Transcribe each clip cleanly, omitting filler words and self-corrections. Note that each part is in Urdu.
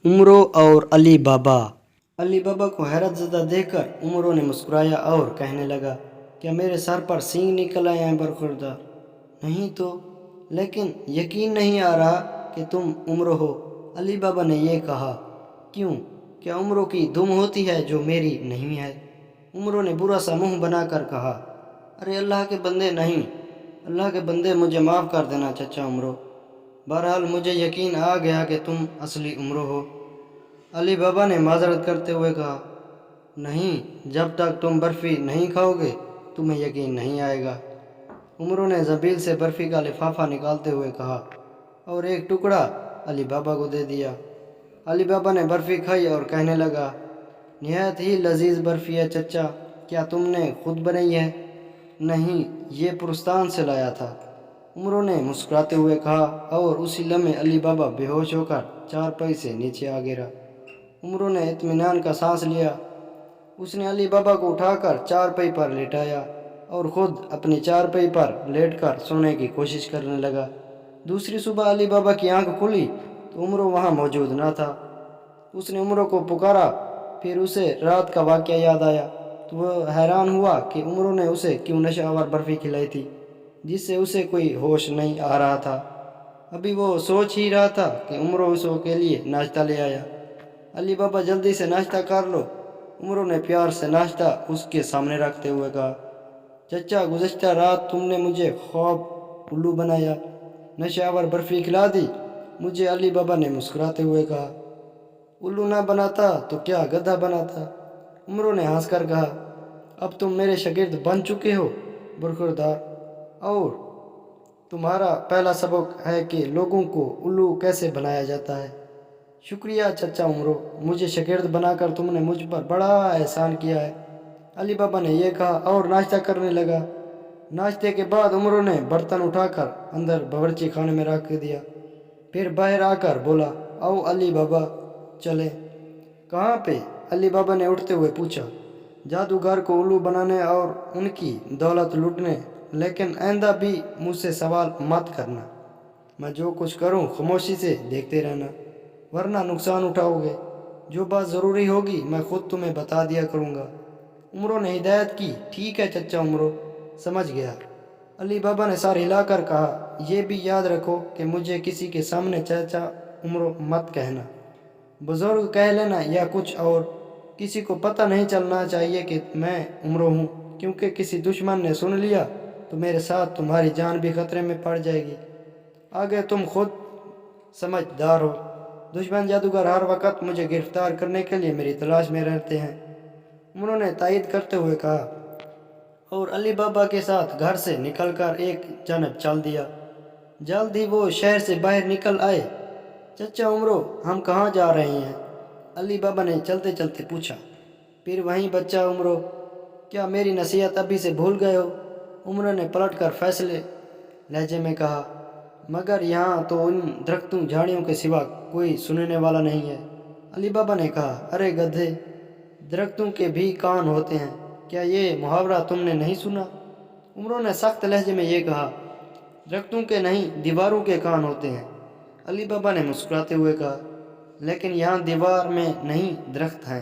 عمرو اور علی بابا۔ علی بابا کو حیرت زدہ دیکھ کر عمرو نے مسکرایا اور کہنے لگا، کیا میرے سر پر سینگ نکل آئے ہیں برخوردار؟ نہیں تو، لیکن یقین نہیں آ رہا کہ تم عمرو ہو۔ علی بابا نے یہ کہا، کیوں؟ کیا عمرو کی دم ہوتی ہے جو میری نہیں ہے؟ عمرو نے برا سا منہ بنا کر کہا، ارے اللہ کے بندے نہیں، اللہ کے بندے مجھے معاف کر دینا چچا عمرو۔ بہرحال مجھے یقین آ گیا کہ تم اصلی عمرو ہو۔ علی بابا نے معذرت کرتے ہوئے کہا، نہیں، جب تک تم برفی نہیں کھاؤ گے تمہیں یقین نہیں آئے گا۔ عمرو نے زنبیل سے برفی کا لفافہ نکالتے ہوئے کہا اور ایک ٹکڑا علی بابا کو دے دیا۔ علی بابا نے برفی کھائی اور کہنے لگا، نہایت ہی لذیذ برفی ہے چچا، کیا تم نے خود بنائی ہے؟ نہیں، یہ پرستان سے لایا تھا، عمرو نے مسکراتے ہوئے کہا، اور اسی لمحے علی بابا بے ہوش ہو کر چارپائی سے نیچے آ گرا۔ عمرو نے اطمینان کا سانس لیا۔ اس نے علی بابا کو اٹھا کر چارپائی پر لٹایا اور خود اپنی چارپائی پر لیٹ کر سونے کی کوشش کرنے لگا۔ دوسری صبح علی بابا کی آنکھ کھلی تو عمرو وہاں موجود نہ تھا۔ اس نے عمرو کو پکارا، پھر اسے رات کا واقعہ یاد آیا تو وہ حیران ہوا کہ عمرو نے اسے کیوں نشہ آور برفی کھلائی تھی جس سے اسے کوئی ہوش نہیں آ رہا تھا۔ ابھی وہ سوچ ہی رہا تھا کہ عمرو اس کے لیے ناشتہ لے آیا۔ علی بابا جلدی سے ناشتہ کر لو۔ عمرو نے پیار سے ناشتہ اس کے سامنے رکھتے ہوئے کہا، چچا گزشتہ رات تم نے مجھے خواب الو بنایا، نشہ آور برفی کھلا دی۔ مجھے علی بابا نے مسکراتے ہوئے کہا، الو نہ بناتا تو کیا گدھا بناتا؟ عمرو نے ہنس کر کہا، اب تم میرے شاگرد بن چکے ہو برخوردار، اور تمہارا پہلا سبق ہے کہ لوگوں کو الو کیسے بنایا جاتا ہے۔ شکریہ چچا عمرو، مجھے شاگرد بنا کر تم نے مجھ پر بڑا احسان کیا ہے۔ علی بابا نے یہ کہا اور ناشتہ کرنے لگا۔ ناشتے کے بعد عمرو نے برتن اٹھا کر اندر باورچی خانے میں رکھ دیا، پھر باہر آ کر بولا، آؤ علی بابا چلیں۔ کہاں پہ؟ علی بابا نے اٹھتے ہوئے پوچھا۔ جادوگر کو الو بنانے اور ان کی دولت لوٹنے، لیکن آئندہ بھی مجھ سے سوال مت کرنا۔ میں جو کچھ کروں خاموشی سے دیکھتے رہنا، ورنہ نقصان اٹھاؤ گے۔ جو بات ضروری ہوگی میں خود تمہیں بتا دیا کروں گا۔ عمرو نے ہدایت کی، ٹھیک ہے چچا عمرو، سمجھ گیا۔ علی بابا نے سر ہلا کر کہا، یہ بھی یاد رکھو کہ مجھے کسی کے سامنے چچا عمرو مت کہنا، بزرگ کہہ لینا یا کچھ اور۔ کسی کو پتہ نہیں چلنا چاہیے کہ میں عمرو ہوں، کیونکہ کسی دشمن نے سن لیا تو میرے ساتھ تمہاری جان بھی خطرے میں پڑ جائے گی۔ آگے تم خود سمجھدار ہو۔ دشمن جادوگر ہر وقت مجھے گرفتار کرنے کے لیے میری تلاش میں رہتے ہیں، عمرو نے تائید کرتے ہوئے کہا، اور علی بابا کے ساتھ گھر سے نکل کر ایک جانب چل دیا۔ جلد ہی وہ شہر سے باہر نکل آئے۔ چچا عمرو، ہم کہاں جا رہے ہیں؟ علی بابا نے چلتے چلتے پوچھا۔ پھر وہیں بچہ عمرو، کیا میری نصیحت ابھی سے بھول گئے ہو؟ عمرو نے پلٹ کر فیصلے لہجے میں کہا، مگر یہاں تو ان درختوں جھاڑیوں کے سوا کوئی سننے والا نہیں ہے۔ علی بابا نے کہا، ارے گدھے، درختوں کے بھی کان ہوتے ہیں، کیا یہ محاورہ تم نے نہیں سنا؟ عمرو نے سخت لہجے میں یہ کہا، درختوں کے نہیں، دیواروں کے کان ہوتے ہیں۔ علی بابا نے مسکراتے ہوئے کہا، لیکن یہاں دیوار میں نہیں درخت ہیں،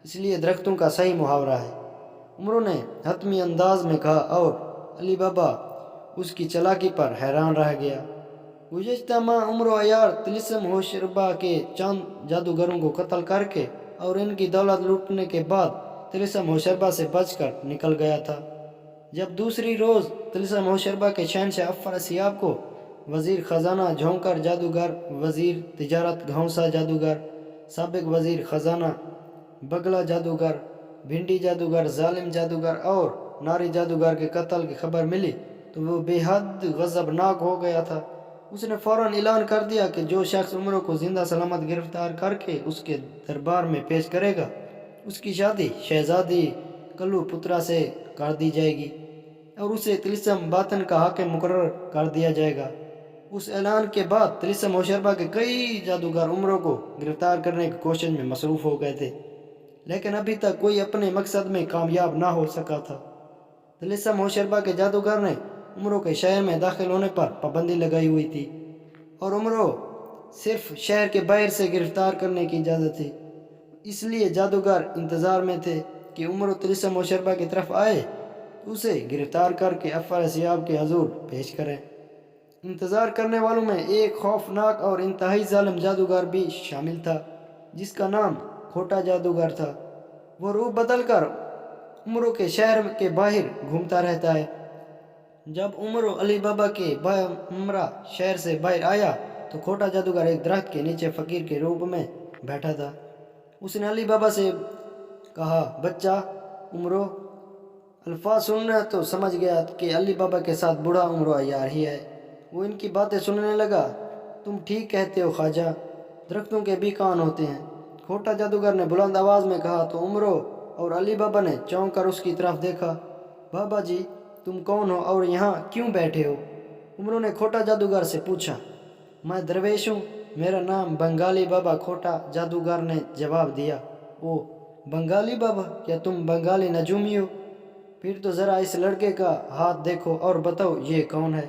اس لیے درختوں کا صحیح محاورہ ہے، عمرو نے حتمی انداز میں کہا، اور علی بابا اس کی چالاکی پر حیران رہ گیا۔ گزشتہ ماہ عمرو عیار طلسم ہوشربا کے چند جادوگروں کو قتل کر کے اور ان کی دولت لوٹنے کے بعد طلسم ہوشربا سے بچ کر نکل گیا تھا۔ جب دوسری روز طلسم ہوشربا کے شہنشاہ افراسیاب کو وزیر خزانہ جھونکر جادوگر، وزیر تجارت گھونسا جادوگر، سابق وزیر خزانہ بگلا جادوگر، بھنڈی جادوگر، ظالم جادوگر اور ناری جادوگر کے قتل کی خبر ملی تو وہ بے حد غضبناک ہو گیا تھا۔ اس نے فوراً اعلان کر دیا کہ جو شخص عمرو کو زندہ سلامت گرفتار کر کے اس کے دربار میں پیش کرے گا، اس کی شادی شہزادی کلو پترا سے کر دی جائے گی اور اسے طلسم باطن کا حاکم مقرر کر دیا جائے گا۔ اس اعلان کے بعد طلسم ہوشربا کے کئی جادوگر عمرو کو گرفتار کرنے کی کوشش میں مصروف ہو گئے تھے، لیکن ابھی تک کوئی اپنے مقصد میں کامیاب نہ ہو سکا تھا۔ طلسم ہوشربا کے جادوگر نے عمرو کے شہر میں داخل ہونے پر پابندی لگائی ہوئی تھی، اور عمرو صرف شہر کے باہر سے گرفتار کرنے کی اجازت تھی، اس لیے جادوگر انتظار میں تھے کہ عمر و طلسم و شربا کی طرف آئے تو اسے گرفتار کر کے افعال سیاب کے حضور پیش کریں۔ انتظار کرنے والوں میں ایک خوفناک اور انتہائی ظالم جادوگر بھی شامل تھا جس کا نام کھوٹا جادوگر تھا۔ وہ روح بدل کر عمرو کے شہر کے باہر گھومتا رہتا ہے۔ جب عمرو علی بابا کے ہمراہ شہر سے باہر آیا تو کھوٹا جادوگر ایک درخت کے نیچے فقیر کے روپ میں بیٹھا تھا۔ اس نے علی بابا سے کہا، بچہ عمرو، الفاظ سننا تو سمجھ گیا کہ علی بابا کے ساتھ بوڑھا عمرو عیار ہی ہے۔ وہ ان کی باتیں سننے لگا، تم ٹھیک کہتے ہو خواجہ، درختوں کے بھی کان ہوتے ہیں۔ کھوٹا جادوگر نے بلند آواز میں کہا تو عمرو اور علی بابا نے چونک کر اس کی طرف دیکھا۔ بابا جی، تم کون ہو اور یہاں کیوں بیٹھے ہو؟ عمرو نے کھوٹا جادوگر سے پوچھا۔ میں درویش ہوں، میرا نام بنگالی بابا، کھوٹا جادوگر نے جواب دیا۔ او بنگالی بابا، کیا تم بنگالی نجومی ہو؟ پھر تو ذرا اس لڑکے کا ہاتھ دیکھو اور بتاؤ یہ کون ہے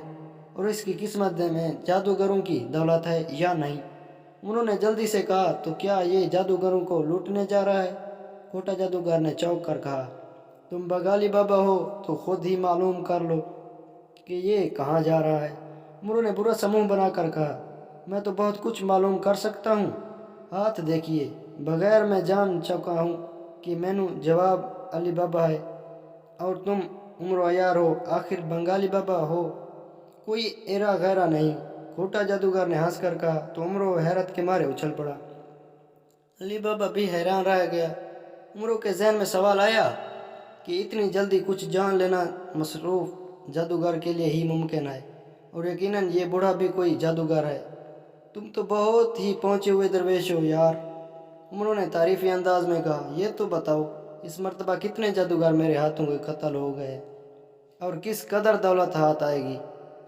اور اس کی قسمت میں جادوگروں کی دولت ہے یا نہیں۔ انہوں نے جلدی سے کہا، تو کیا یہ جادوگروں کو لوٹنے جا رہا ہے؟ کھوٹا جادوگر نے چونک کر کہا، تم بنگالی بابا ہو تو خود ہی معلوم کر لو کہ یہ کہاں جا رہا ہے۔ عمرو نے برا سا منہ بنا کر کہا، میں تو بہت کچھ معلوم کر سکتا ہوں، ہاتھ دیکھیے۔ بغیر میں جان چکا ہوں کہ مینو جواب علی بابا ہے اور تم عمرو عیار ہو، آخر بنگالی بابا ہو، کوئی ایرا غیرہ نہیں۔ کھوٹا جادوگر نے ہنس کر کہا تو عمرو حیرت کے مارے اچھل پڑا۔ علی بابا بھی حیران رہ گیا۔ عمرو کے ذہن میں سوال آیا کہ اتنی جلدی کچھ جان لینا مصروف جادوگر کے لیے ہی ممکن ہے، اور یقیناً یہ بوڑھا بھی کوئی جادوگر ہے۔ تم تو بہت ہی پہنچے ہوئے درویش ہو یار، عمرو نے تعریفی انداز میں کہا۔ یہ تو بتاؤ اس مرتبہ کتنے جادوگر میرے ہاتھوں کے قتل ہو گئے اور کس قدر دولت ہاتھ آئے گی؟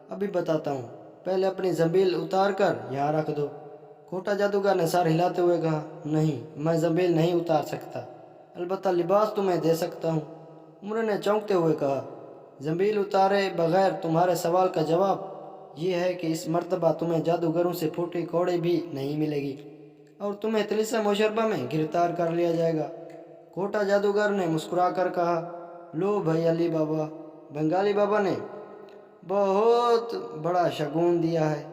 ابھی بتاتا ہوں، پہلے اپنی زنبیل اتار کر یہاں رکھ دو۔ کھوٹا جادوگر نے سر ہلاتے ہوئے کہا، نہیں، میں زنبیل نہیں اتار سکتا، البتہ لباس تمہیں دے سکتا ہوں۔ عمرو نے چونکتے ہوئے کہا، زنبیل اتارے بغیر تمہارے سوال کا جواب یہ ہے کہ اس مرتبہ تمہیں جادوگروں سے پھوٹی کوڑی بھی نہیں ملے گی اور تمہیں طلسم و شربا میں گرفتار کر لیا جائے گا۔ کھوٹا جادوگر نے مسکرا کر کہا، لو بھائی علی بابا، بنگالی بابا نے بہت بڑا شگون دیا ہے۔